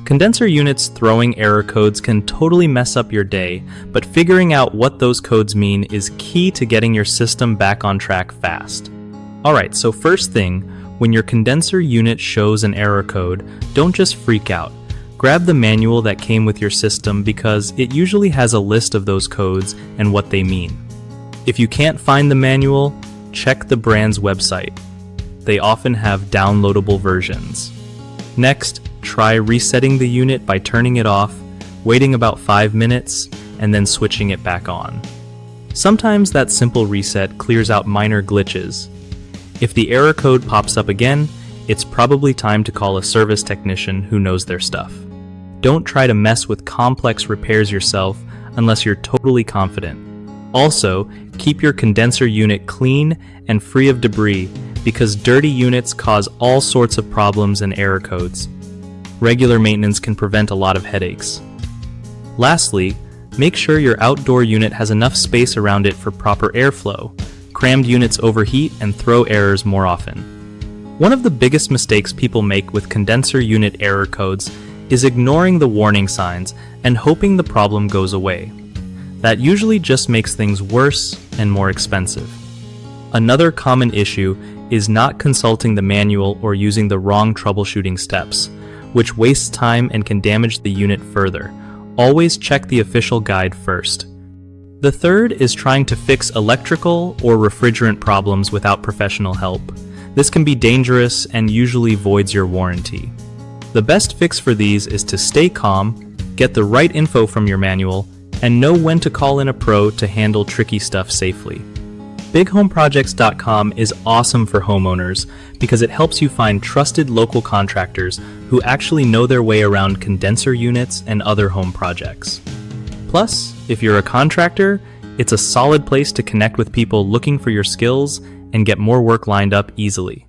Condenser units throwing error codes can totally mess up your day, but figuring out what those codes mean is key to getting your system back on track fast. Alright, so first thing, when your condenser unit shows an error code, don't just freak out. Grab the manual that came with your system because it usually has a list of those codes and what they mean. If you can't find the manual, check the brand's website. They often have downloadable versions. Next, try resetting the unit by turning it off, waiting about 5 minutes, and then switching it back on. Sometimes that simple reset clears out minor glitches. If the error code pops up again, it's probably time to call a service technician who knows their stuff. Don't try to mess with complex repairs yourself unless you're totally confident. Also, keep your condenser unit clean and free of debris because dirty units cause all sorts of problems and error codes. Regular maintenance can prevent a lot of headaches. Lastly, make sure your outdoor unit has enough space around it for proper airflow. Crammed units overheat and throw errors more often. One of the biggest mistakes people make with condenser unit error codes is ignoring the warning signs and hoping the problem goes away. That usually just makes things worse and more expensive. Another common issue is not consulting the manual or using the wrong troubleshooting steps, which wastes time and can damage the unit further. Always check the official guide first. The third is trying to fix electrical or refrigerant problems without professional help. This can be dangerous and usually voids your warranty. The best fix for these is to stay calm, get the right info from your manual, and know when to call in a pro to handle tricky stuff safely. BigHomeProjects.com is awesome for homeowners because it helps you find trusted local contractors who actually know their way around condenser units and other home projects. Plus, if you're a contractor, it's a solid place to connect with people looking for your skills and get more work lined up easily.